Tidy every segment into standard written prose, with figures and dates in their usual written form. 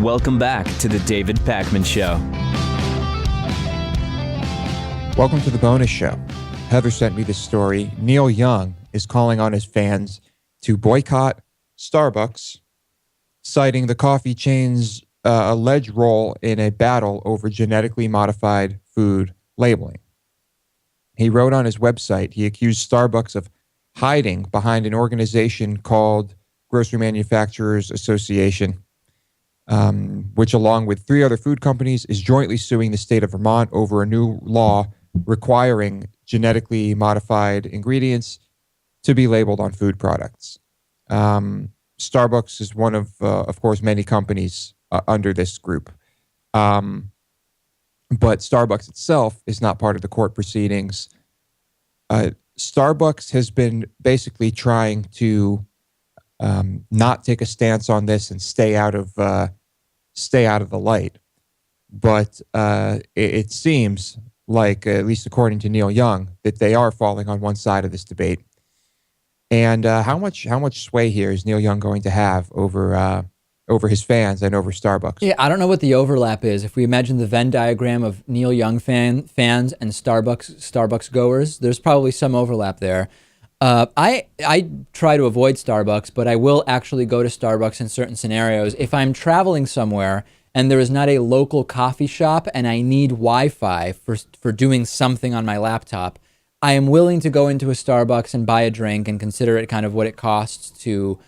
Welcome back to the David Pakman Show. Welcome to the bonus show. Heather sent me this story. Neil Young is calling on his fans to boycott Starbucks, citing the coffee chain's alleged role in a battle over genetically modified food labeling. He wrote on his website, he accused Starbucks of hiding behind an organization called Grocery Manufacturers Association, which along with 3 other food companies is jointly suing the state of Vermont over a new law requiring genetically modified ingredients to be labeled on food products. Starbucks is one of course, many companies under this group. But Starbucks itself is not part of the court proceedings. Starbucks has been basically trying to not take a stance on this and stay out of the light. But it seems like, at least according to Neil Young, that they are falling on one side of this debate. And how much sway here is Neil Young going to have over his fans and over Starbucks? Yeah, I don't know what the overlap is. If we imagine the Venn diagram of Neil Young fans and Starbucks goers, there's probably some overlap there. I try to avoid Starbucks, but I will actually go to Starbucks in certain scenarios. If I'm traveling somewhere and there is not a local coffee shop and I need Wi-Fi for doing something on my laptop, I am willing to go into a Starbucks and buy a drink and consider it kind of what it costs to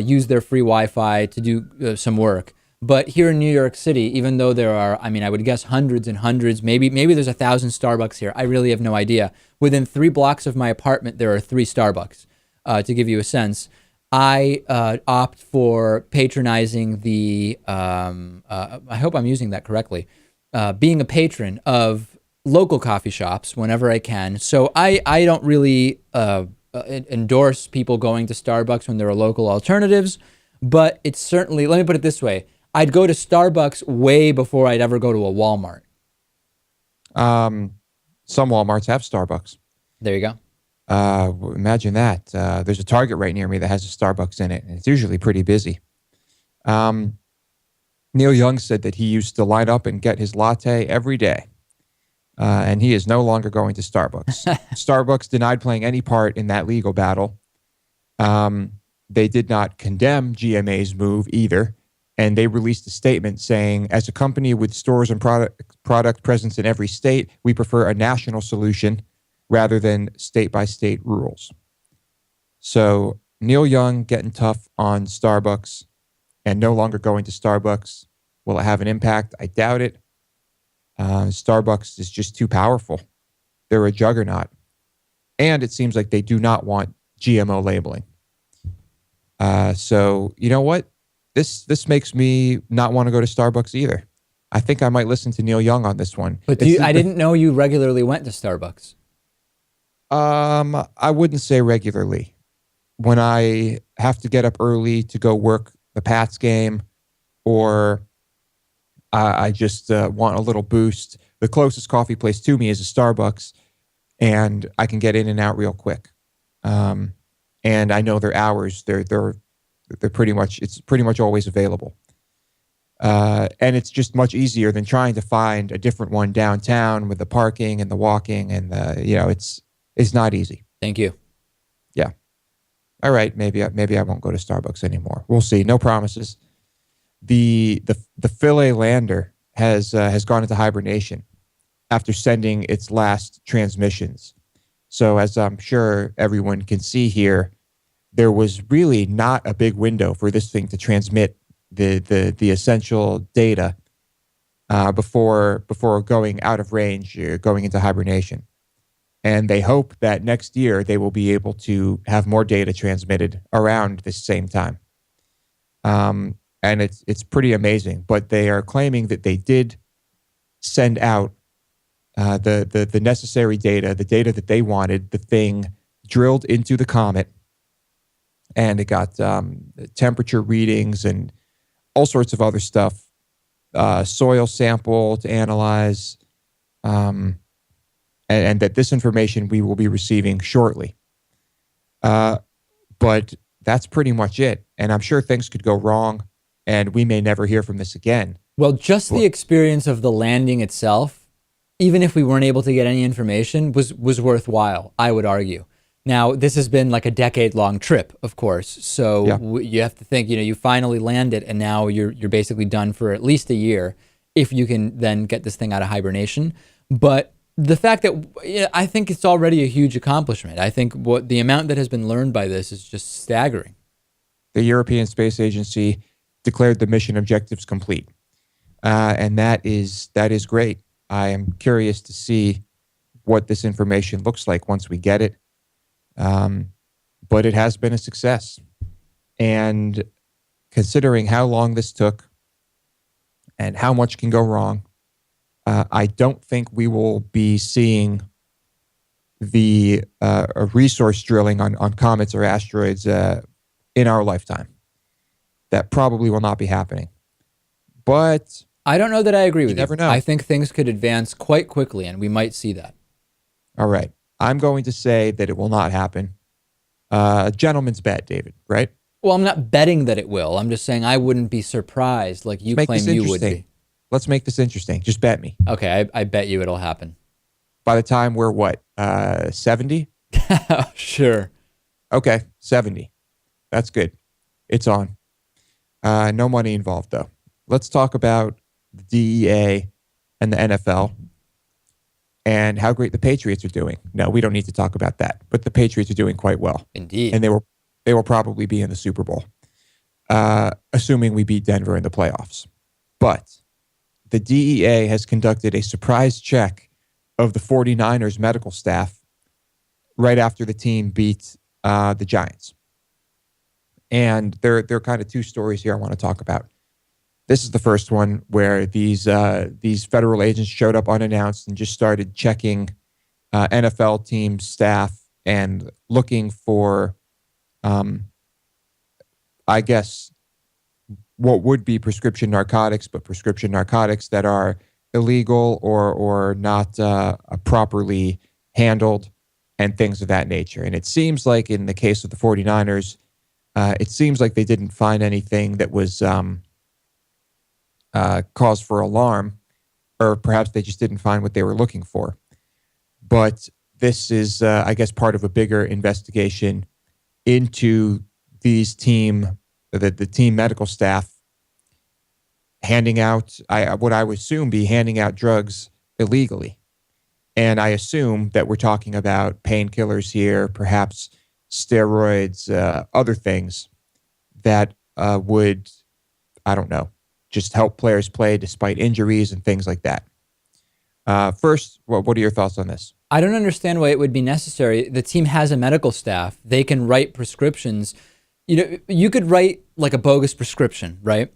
use their free Wi-Fi to do some work. But here in New York City, even though there are, I would guess hundreds and hundreds, maybe there's 1,000 Starbucks here. I really have no idea. Within 3 blocks of my apartment, there are 3 Starbucks. To give you a sense, I opt for patronizing the, I hope I'm using that correctly, being a patron of local coffee shops whenever I can. So I don't really endorse people going to Starbucks when there are local alternatives, but it's certainly, let me put it this way, I'd go to Starbucks way before I'd ever go to a Walmart. Some Walmarts have Starbucks. There you go. Imagine that. There's a Target right near me that has a Starbucks in it, and it's usually pretty busy. Neil Young said that he used to line up and get his latte every day, and he is no longer going to Starbucks. Starbucks denied playing any part in that legal battle. They did not condemn GMA's move either, and they released a statement saying, as a company with stores and product presence in every state, we prefer a national solution rather than state-by-state rules. So Neil Young getting tough on Starbucks and no longer going to Starbucks. Will it have an impact? I doubt it. Starbucks is just too powerful. They're a juggernaut. And it seems like they do not want GMO labeling. So you know what? This makes me not want to go to Starbucks either. I think I might listen to Neil Young on this one. But I didn't know you regularly went to Starbucks. I wouldn't say regularly. When I have to get up early to go work the Pats game, or I just want a little boost, the closest coffee place to me is a Starbucks, and I can get in and out real quick. And I know their hours. They're pretty much always available. And it's just much easier than trying to find a different one downtown with the parking and the walking and it's not easy. Thank you. Yeah. All right. Maybe I won't go to Starbucks anymore. We'll see. No promises. The Philae lander has gone into hibernation after sending its last transmissions. So as I'm sure everyone can see here, there was really not a big window for this thing to transmit the essential data before going out of range, going into hibernation. And they hope that next year they will be able to have more data transmitted around this same time. And it's pretty amazing. But they are claiming that they did send out the necessary data, the data that they wanted. The thing drilled into the comet, and it got temperature readings and all sorts of other stuff, soil sample to analyze, and that this information we will be receiving shortly. But that's pretty much it. And I'm sure things could go wrong. and we may never hear from this again. Well, just the experience of the landing itself, even if we weren't able to get any information, was worthwhile, I would argue. Now, this has been like a decade-long trip, of course. So Yeah. you have to think, you finally land it, and now you're basically done for at least a year if you can then get this thing out of hibernation. But the fact that I think it's already a huge accomplishment. I think the amount that has been learned by this is just staggering. The European Space Agency declared the mission objectives complete. And that is great. I am curious to see what this information looks like once we get it. But it has been a success. And considering how long this took and how much can go wrong, I don't think we will be seeing the resource drilling on comets or asteroids in our lifetime. That probably will not be happening. But I don't know that I agree with you. Never know. I think things could advance quite quickly, and we might see that. All right. I'm going to say that it will not happen. A gentleman's bet, David, right? Well, I'm not betting that it will. I'm just saying I wouldn't be surprised like you claim you would be. Let's make this interesting. Just bet me. Okay, I bet you it'll happen. By the time we're what, 70? Sure. Okay, 70. That's good. It's on. No money involved, though. Let's talk about the DEA and the NFL and how great the Patriots are doing. No, we don't need to talk about that. But the Patriots are doing quite well. Indeed. And they will probably be in the Super Bowl, assuming we beat Denver in the playoffs. But the DEA has conducted a surprise check of the 49ers medical staff right after the team beat the Giants. And there are kind of two stories here I want to talk about. This is the first one where these federal agents showed up unannounced and just started checking NFL team staff and looking for, I guess, what would be prescription narcotics, but prescription narcotics that are illegal or not properly handled and things of that nature. And it seems like in the case of the 49ers, it seems like they didn't find anything that was cause for alarm, or perhaps they just didn't find what they were looking for. But this is, I guess, part of a bigger investigation into these the team medical staff handing out, what I would assume be handing out drugs illegally. And I assume that we're talking about painkillers here, perhaps steroids, other things that would, I don't know, just help players play despite injuries and things like that. First, what are your thoughts on this? I don't understand why it would be necessary. The team has a medical staff. They can write prescriptions. You could write like a bogus prescription, right?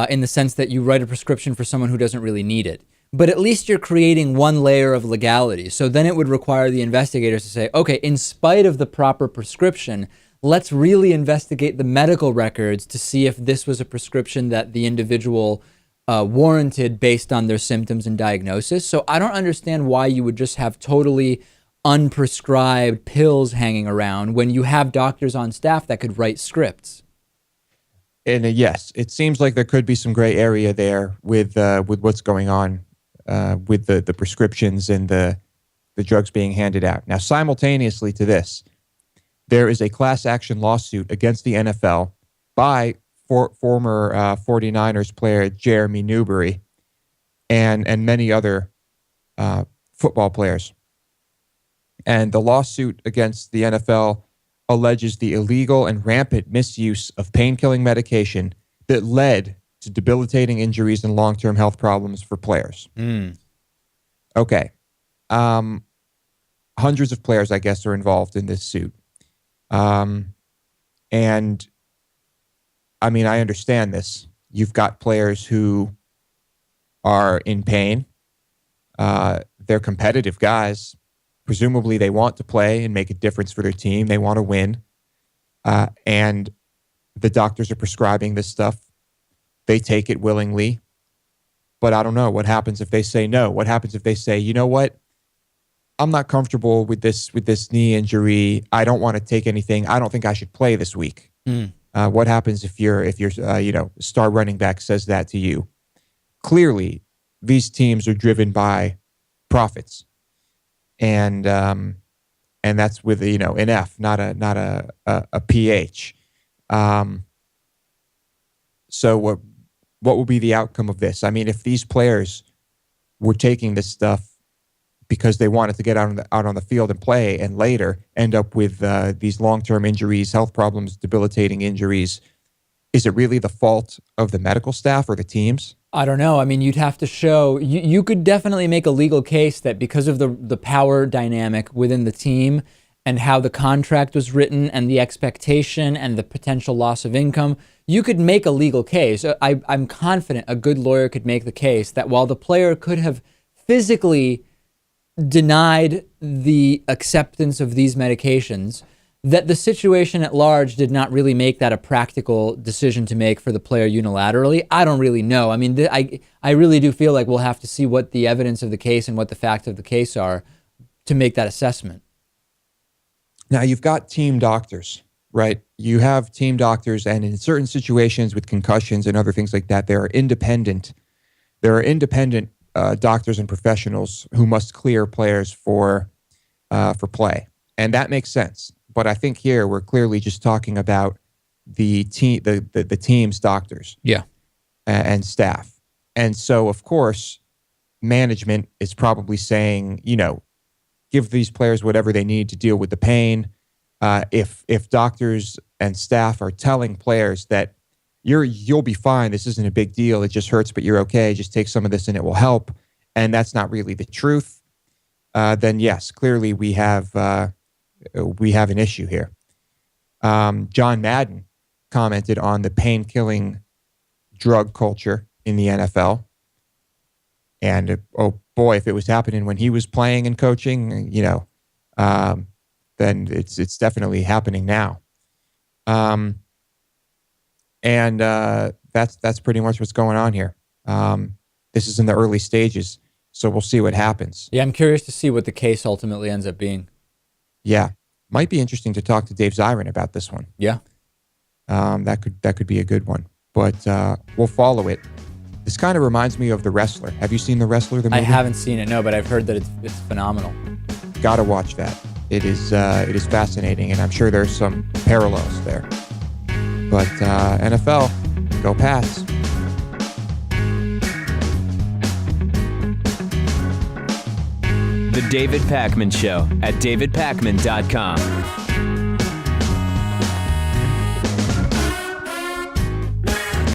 In the sense that you write a prescription for someone who doesn't really need it. But at least you're creating one layer of legality. So then it would require the investigators to say, okay, in spite of the proper prescription, let's really investigate the medical records to see if this was a prescription that the individual warranted based on their symptoms and diagnosis. So I don't understand why you would just have totally unprescribed pills hanging around when you have doctors on staff that could write scripts. And yes, it seems like there could be some gray area there with what's going on with the prescriptions and the drugs being handed out. Now, simultaneously to this, there is a class action lawsuit against the NFL by former 49ers player Jeremy Newberry and many other football players. And the lawsuit against the NFL alleges the illegal and rampant misuse of pain-killing medication that led to debilitating injuries and long-term health problems for players. Okay. Hundreds of players, I guess, are involved in this suit. And I mean, I understand this. You've got players who are in pain. They're competitive guys. Presumably they want to play and make a difference for their team. They want to win. And the doctors are prescribing this stuff. They take it willingly. But I don't know. What happens if they say no? What happens if they say, you know what? I'm not comfortable with this knee injury. I don't want to take anything. I don't think I should play this week. What happens if your star running back says that to you? Clearly, these teams are driven by profits, and that's with an F, not a PH. So what will be the outcome of this? I mean, if these players were taking this stuff because they wanted to get out on the field and play, and later end up with these long-term injuries, health problems, debilitating injuries, is it really the fault of the medical staff or the teams? I don't know. I mean, you'd have to show, you could definitely make a legal case that because of the power dynamic within the team and how the contract was written and the expectation and the potential loss of income, you could make a legal case. I'm confident a good lawyer could make the case that while the player could have physically denied the acceptance of these medications, that the situation at large did not really make that a practical decision to make for the player unilaterally. I don't really know. I mean, I really do feel like we'll have to see what the evidence of the case and what the facts of the case are to make that assessment. Now, you've got team doctors, right? You have team doctors, and in certain situations with concussions and other things like that, there are independent doctors and professionals who must clear players for play, and that makes sense. But I think here we're clearly just talking about the team's doctors, and staff, and so of course, management is probably saying, give these players whatever they need to deal with the pain. If doctors and staff are telling players that you'll be fine, this isn't a big deal, it just hurts, but you're okay, just take some of this and it will help, and that's not really the truth, then yes, clearly we have an issue here. John Madden commented on the pain-killing drug culture in the NFL, and oh boy, if it was happening when he was playing and coaching, then it's definitely happening now. And that's pretty much what's going on here. This is in the early stages, so we'll see what happens. Yeah, I'm curious to see what the case ultimately ends up being. Yeah, might be interesting to talk to Dave Zirin about this one. Yeah, that could be a good one. But we'll follow it. This kind of reminds me of The Wrestler. Have you seen The Wrestler, the movie? I haven't seen it, no, but I've heard that it's phenomenal. Gotta watch that. It is fascinating, and I'm sure there's some parallels there. But NFL, go Pats. The David Pakman Show at davidpakman.com.